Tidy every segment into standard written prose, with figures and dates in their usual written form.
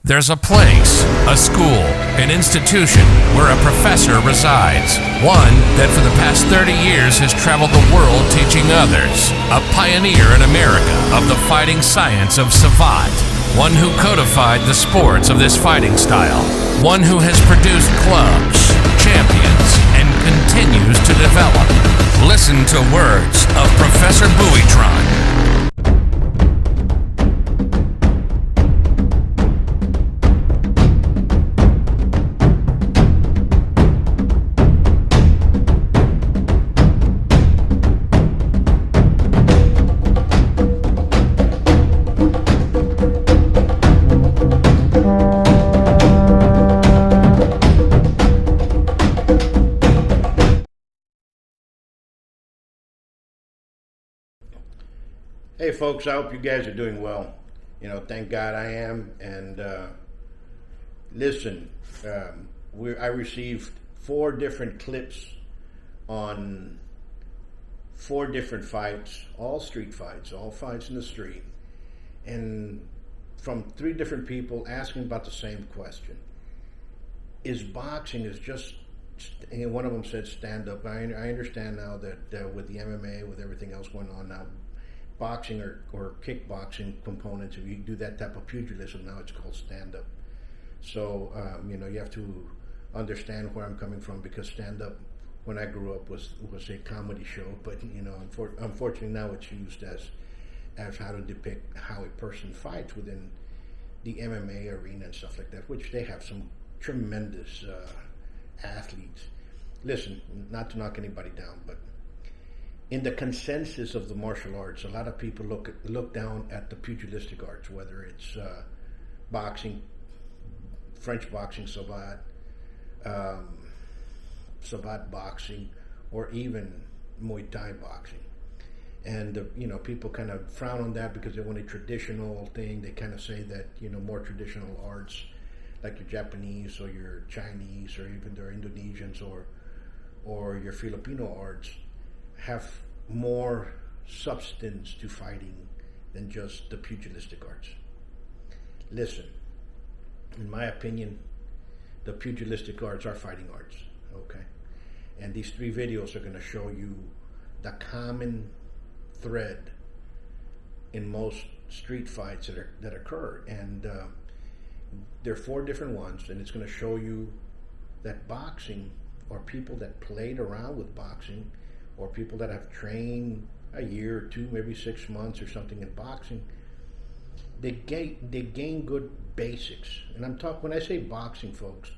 There's a place, a school, an institution where a professor resides. One that for the past 30 years has traveled the world teaching others. A pioneer in America of the fighting science of Savate. One who codified the sports of this fighting style. One who has produced clubs, champions, and continues to develop. Listen to words of Professor Buitron. Hey folks, I hope you guys are doing well. Thank God I am. And listen, I received 4 different clips on 4 different fights, all street fights, all fights in the street, and from 3 different people asking about the same question. Is boxing and one of them said stand up. I understand now that with the MMA, with everything else going on now, boxing or kickboxing components, if you do that type of pugilism, now it's called stand-up. So, you have to understand where I'm coming from, because stand-up, when I grew up, was a comedy show, but, unfortunately now it's used as how to depict how a person fights within the MMA arena and stuff like that, which they have some tremendous athletes. Listen, not to knock anybody down, but in the consensus of the martial arts, a lot of people look down at the pugilistic arts, whether it's boxing, French boxing, Savate, Savate boxing, or even Muay Thai boxing. And people kind of frown on that because they want a traditional thing. They kind of say that more traditional arts, like your Japanese or your Chinese or even their Indonesians or your Filipino arts, have more substance to fighting than just the pugilistic arts. Listen, in my opinion, the pugilistic arts are fighting arts, okay? And these 3 videos are going to show you the common thread in most street fights that occur. And there are 4 different ones, and it's going to show you that boxing, or people that played around with boxing, or people that have trained a year or 2, maybe 6 months or something in boxing, they gain good basics. And when I say boxing, folks,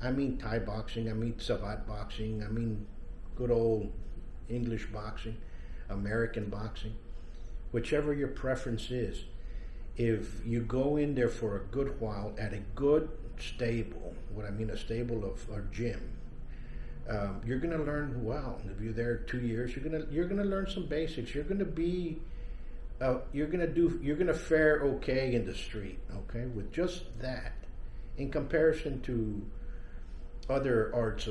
I mean Thai boxing, I mean Savate boxing, I mean good old English boxing, American boxing, whichever your preference is. If you go in there for a good while at a good stable, what I mean a stable of a gym, you're going to learn well. If you're there 2 years, you're gonna learn some basics. You're gonna fare okay in the street, okay, with just that, in comparison to other arts,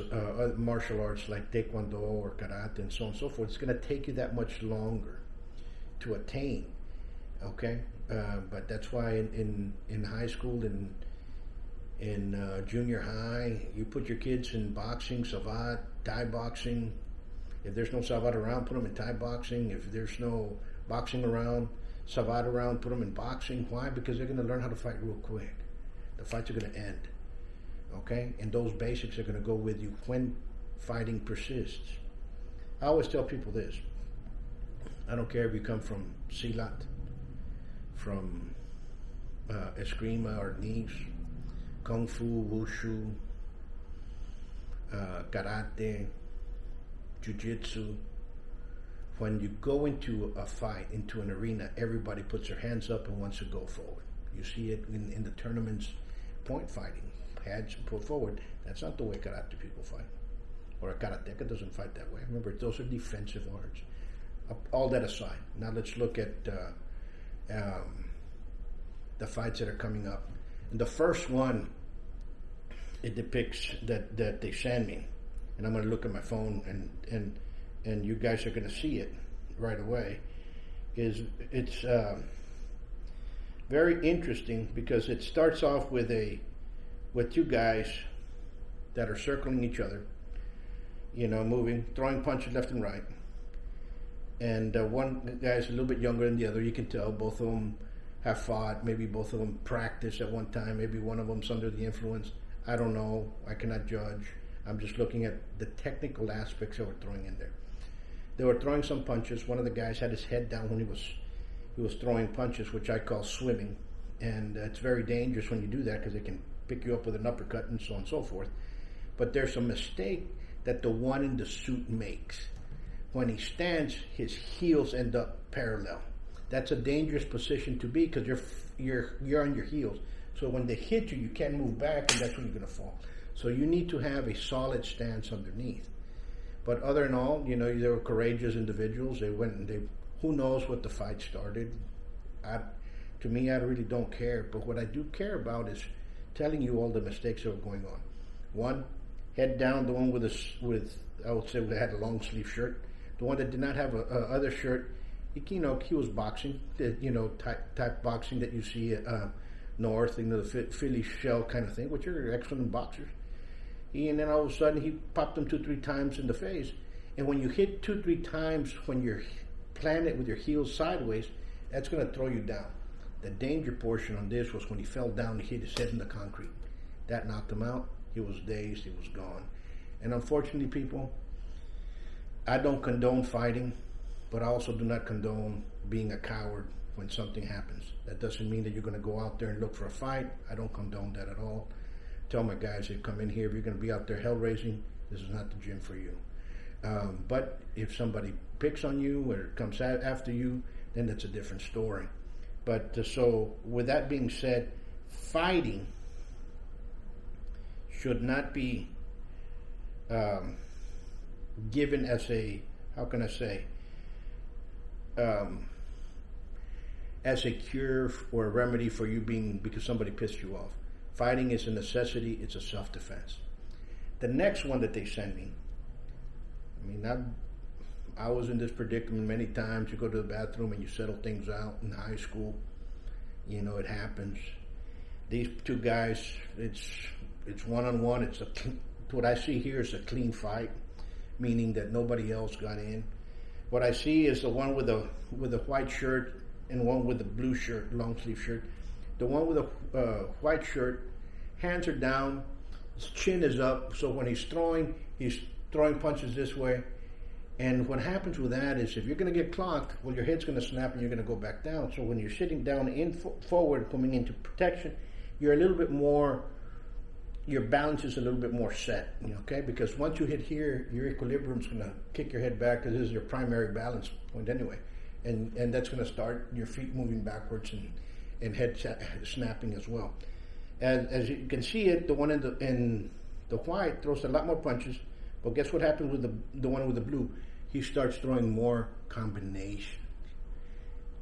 martial arts like Taekwondo or Karate and so on and so forth. It's going to take you that much longer to attain, okay. But that's why in high school and in junior high, you put your kids in boxing, Savate, Thai boxing. If there's no Savate around, put them in Thai boxing. If there's no boxing around, Savate around, put them in boxing. Why? Because they're going to learn how to fight real quick. The fights are going to end, okay? And those basics are going to go with you when fighting persists. I always tell people this. I don't care if you come from Silat, from Eskrima or Nis, Kung Fu, Wushu, Karate, Jiu-Jitsu. When you go into a fight, into an arena, everybody puts their hands up and wants to go forward. You see it in the tournaments, point fighting, hands put forward. That's not the way karate people fight. Or a karateka doesn't fight that way. Remember, those are defensive arts. All that aside, now let's look at the fights that are coming up. And the first one, it depicts that they send me, and I'm going to look at my phone, and you guys are going to see it right away. It's very interesting because it starts off with two guys that are circling each other, moving, throwing punches left and right. And one guy's a little bit younger than the other. You can tell both of them have fought. Maybe both of them practiced at one time. Maybe one of them's under the influence. I don't know. I cannot judge. I'm just looking at the technical aspects that we're throwing in there. They were throwing some punches. One of the guys had his head down when he was throwing punches, which I call swimming. And it's very dangerous when you do that because it can pick you up with an uppercut and so on and so forth. But there's a mistake that the one in the suit makes. When he stands, his heels end up parallel. That's a dangerous position to be because you're on your heels. So when they hit you, you can't move back, and that's when you're going to fall. So you need to have a solid stance underneath. But other than all, they were courageous individuals. They went and who knows what the fight started. To me, I really don't care. But what I do care about is telling you all the mistakes that were going on. One, head down, the one with I would say they had a long sleeve shirt. The one that did not have a other shirt, he was boxing, type boxing that you see north, the Philly shell kind of thing, which are excellent boxers. And then all of a sudden he popped him 2-3 times in the face. And when you hit 2-3 times, when you're planted with your heels sideways, that's going to throw you down. The danger portion on this was when he fell down, he hit his head in the concrete. That knocked him out. He was dazed. He was gone. And unfortunately, people, I don't condone fighting, but I also do not condone being a coward when something happens. That doesn't mean that you're going to go out there and look for a fight. I don't condone that at all. Tell my guys that come in here, if you're going to be out there hell raising, this is not the gym for you. But if somebody picks on you or comes after you, then that's a different story. But so with that being said, fighting should not be given as as a cure or a remedy for you because somebody pissed you off. Fighting is a necessity. It's a self-defense. The next one that they send me, I was in this predicament many times. You go to the bathroom and you settle things out in high school. It happens. These two guys, it's one-on-one. What I see here is a clean fight, meaning that nobody else got in. What I see is the one with the white shirt and one with the blue shirt, long sleeve shirt. The one with the white shirt, hands are down, his chin is up, so when he's throwing punches this way. And what happens with that is if you're going to get clocked, well, your head's going to snap and you're going to go back down. So when you're sitting down forward, coming into protection, you're a little bit more, your balance is a little bit more set, okay? Because once you hit here, your equilibrium's going to kick your head back because this is your primary balance point anyway. And that's going to start your feet moving backwards and head snapping as well. As you can see it, the one in the white throws a lot more punches, but guess what happens with the one with the blue? He starts throwing more combination.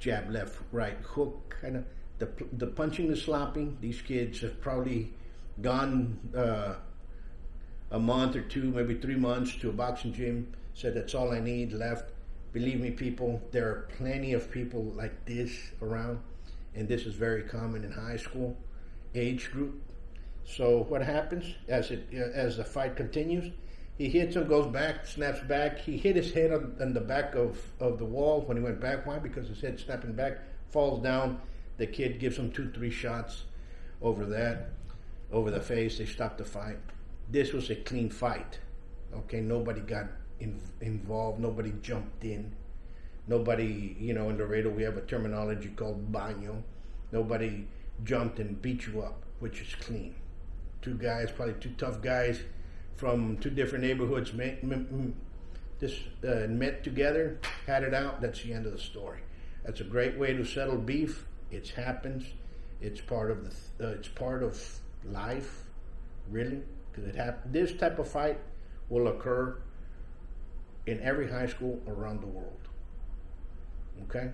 Jab, left, right, hook, kind of. The punching is sloppy. These kids have probably gone a month or two, maybe 3 months to a boxing gym, said that's all I need, left. Believe me, people, there are plenty of people like this around, and this is very common in high school age group. So what happens as the fight continues? He hits him, goes back, snaps back. He hit his head on the back of the wall when he went back. Why? Because his head's snapping back, falls down. The kid gives him 2-3 shots over the face. They stop the fight. This was a clean fight. Okay, nobody got involved. Nobody jumped in. Nobody, in Laredo we have a terminology called baño. Nobody jumped and beat you up, which is clean. Two guys, probably two tough guys from two different neighborhoods met together, had it out. That's the end of the story. That's a great way to settle beef. It happens. It's part of it's part of life, really, because this type of fight will occur in every high school around the world. Okay?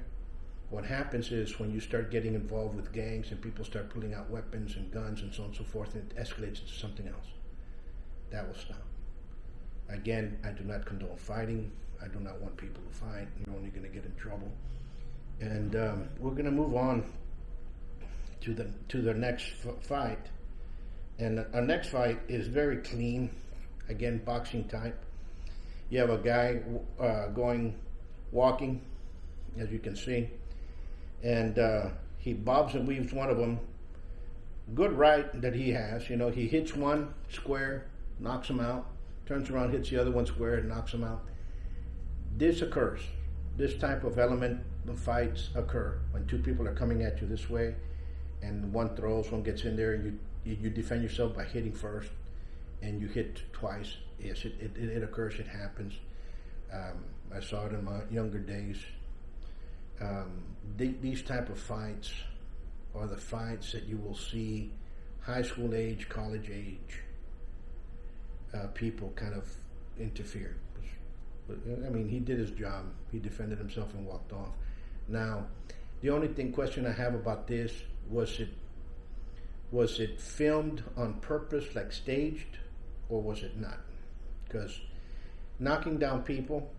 What happens is when you start getting involved with gangs and people start pulling out weapons and guns and so on and so forth, and it escalates into something else. That will stop. Again, I do not condone fighting. I do not want people to fight. You're only going to get in trouble. And we're going to move on to the next fight, and our next fight is very clean, again boxing type. You have a guy walking, as you can see, and he bobs and weaves one of them. Good right that he has. You know, he hits one square, knocks him out, turns around, hits the other one square, and knocks him out. This occurs. This type of element of fights occur when two people are coming at you this way, and one throws, one gets in there, and you defend yourself by hitting first, and you hit twice. Yes, it occurs. It happens. I saw it in my younger days. These type of fights are the fights that you will see high school age, college age people kind of interfere. I mean, he did his job. He defended himself and walked off. Now, the only question I have about this, was it filmed on purpose, like staged, or was it not? Because knocking down people,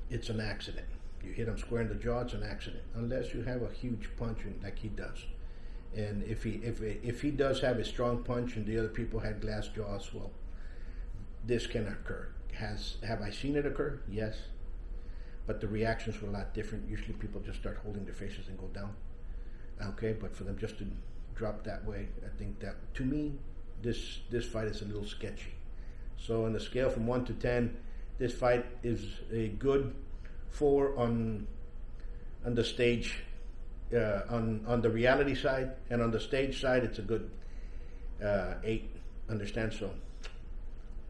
it's an accident. You hit him square in the jaw, it's an accident, unless you have a huge punch like he does. And if he does have a strong punch and the other people had glass jaws, well, this can occur. Have I seen it occur? Yes. But the reactions were a lot different. Usually people just start holding their faces and go down. Okay, but for them just to drop that way, I think that, to me, this fight is a little sketchy. So on the scale from 1 to 10, this fight is a good 4 on the stage, on the reality side, and on the stage side, it's a good 8. Understand? So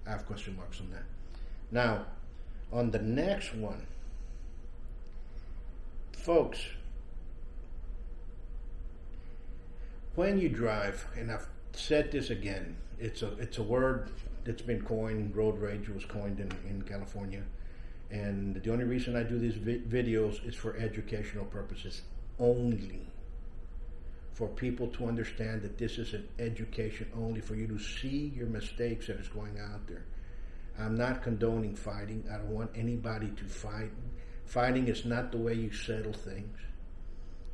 I have question marks on that. Now, on the next one, folks, when you drive, and I've said this again, it's a word that's been coined. Road rage was coined in California, and the only reason I do these videos is for educational purposes only, for people to understand that this is an education only, for you to see your mistakes that is going out there. I'm not condoning fighting. I don't want anybody to fight. Fighting is not the way you settle things.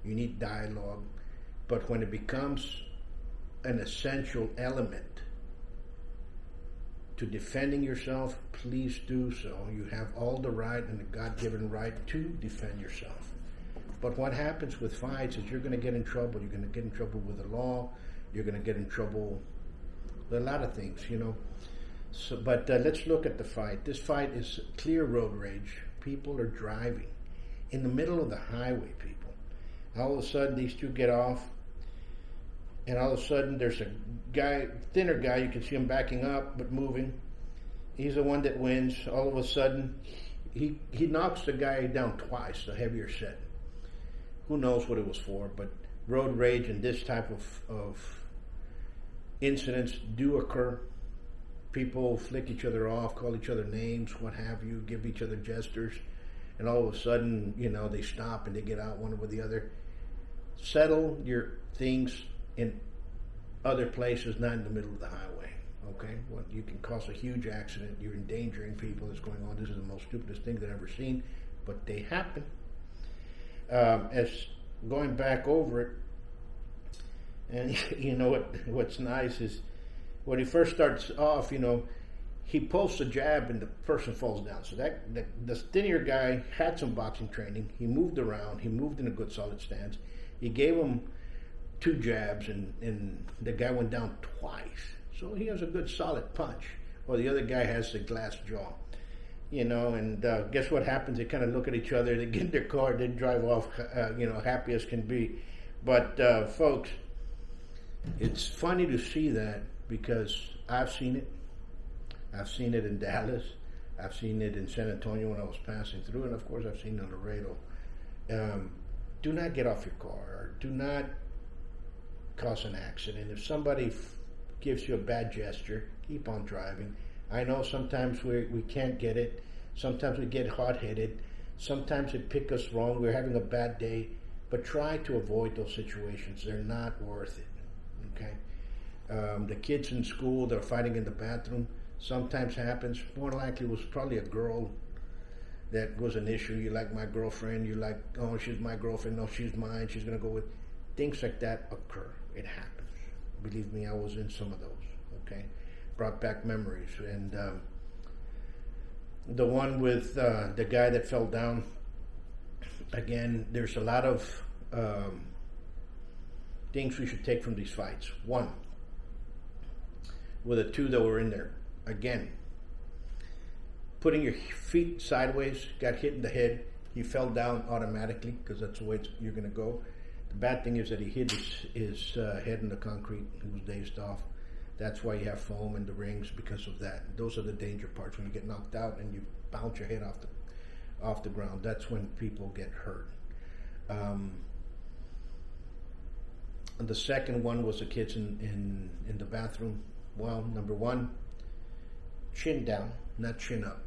You need dialogue. But when it becomes an essential element to defending yourself, please do so. You have all the right and the God-given right to defend yourself. But what happens with fights is you're going to get in trouble. You're going to get in trouble with the law. You're going to get in trouble with a lot of things, you know. So, but let's look at the fight. This fight is clear road rage. People are driving in the middle of the highway, people. All of a sudden, these two get off, and all of a sudden, there's a guy, thinner guy, you can see him backing up, but moving. He's the one that wins. All of a sudden, he knocks the guy down twice, the heavier set. Who knows what it was for, but road rage and this type of incidents do occur. People flick each other off, call each other names, what have you, give each other gestures, and all of a sudden, you know, they stop and they get out one with the other. Settle your things in other places, not in the middle of the highway, okay? Well, you can cause a huge accident. You're endangering people that's going on. This is the most stupidest thing that I've ever seen, but they happen. As going back over it, and you know what's nice is when he first starts off, you know, he pulls a jab and the person falls down. So the thinner guy had some boxing training. He moved around. He moved in a good solid stance. He gave him 2 jabs and the guy went down twice. So he has a good solid punch. Or the other guy has the glass jaw. You know, and guess what happens? They kind of look at each other. They get in their car. They drive off, you know, happy as can be. But folks, it's funny to see that because I've seen it. I've seen it in Dallas. I've seen it in San Antonio when I was passing through. And, of course, I've seen it in Laredo. Do not get off your car. Do not cause an accident. If somebody gives you a bad gesture, keep on driving. I know sometimes we can't get it. Sometimes we get hot-headed. Sometimes it picks us wrong. We're having a bad day. But try to avoid those situations. They're not worth it. Okay? The kids in school, they're fighting in the bathroom. Sometimes happens. More likely it was probably a girl that was an issue. You like my girlfriend. You like, oh, she's my girlfriend. No, she's mine. She's going to go with. things like that occur. It happens. Believe me, I was in some of those. Okay, brought back memories. And the one with the guy that fell down. Again, there's a lot of things we should take from these fights. One, with the two that were in there. Again, putting your feet sideways, got hit in the head. He fell down automatically because that's the way you're going to go. The bad thing is that he hit his head in the concrete. He was dazed off. That's why you have foam in the rings, because of that. Those are the danger parts when you get knocked out and you bounce your head off the ground. That's when people get hurt. And the second one was the kids in the bathroom. Well, number one, chin down, not chin up.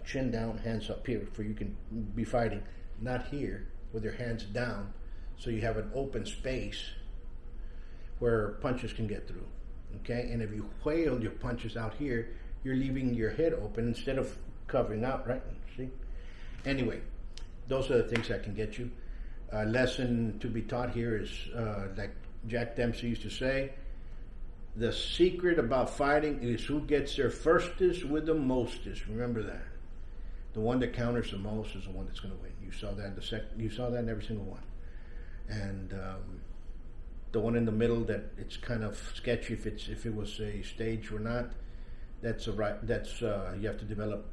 Chin down, hands up here, for you can be fighting. Not here, with your hands down, so you have an open space where punches can get through. Okay, and if you whale your punches out here, you're leaving your head open instead of covering out, right? See? Anyway, those are the things that can get you. A lesson to be taught here is, like Jack Danse used to say, the secret about fighting is who gets there firstest with the mostest. Remember that. The one that counters the most is the one that's going to win. You saw that you saw that in every single one. And the one in the middle that it's kind of sketchy if it was a stage or not. That's you have to develop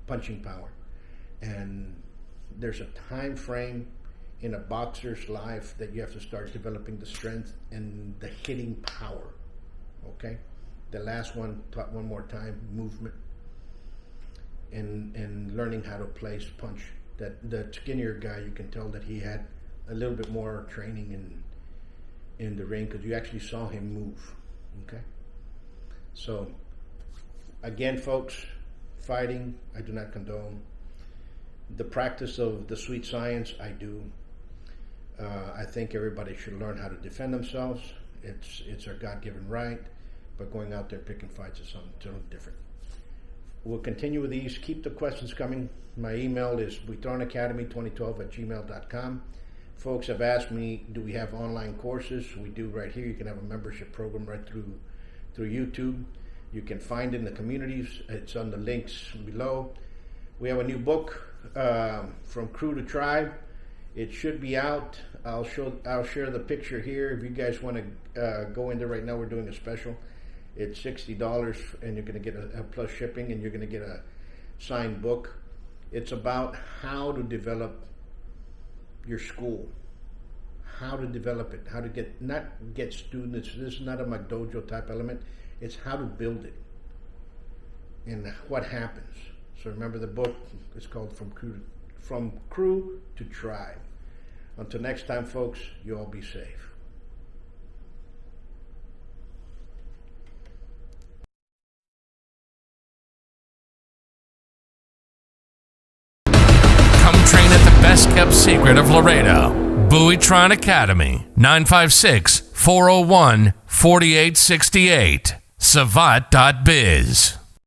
punching power, and there's a time frame in a boxer's life that you have to start developing the strength and the hitting power. Okay, the last one, taught one more time, movement and learning how to place punch. That the skinnier guy, you can tell that he had a little bit more training in the ring, because you actually saw him move. Okay, so again, folks, fighting I do not condone. The practice of the sweet science, I do. I think everybody should learn how to defend themselves. It's our God-given right, but going out there picking fights is something different. We'll continue with these. Keep the questions coming. My email is buitronacademy2012@gmail.com. Folks have asked me, do we have online courses? We do right here. You can have a membership program right through YouTube. You can find it in the communities. It's on the links below. We have a new book, From Crew to Tribe. It should be out. I'll share the picture here. If you guys want to go in there right now, we're doing a special. It's $60, and you're going to get a plus shipping, and you're going to get a signed book. It's about how to develop your school, how to develop it, how to not get students. This is not a McDojo type element. It's how to build it and what happens. So remember, the book is called From Crew to Tribe. Until next time, folks, you all be safe. Come train at the best kept secret of Laredo. Buitron Academy, 956-401-4868. Savate.biz.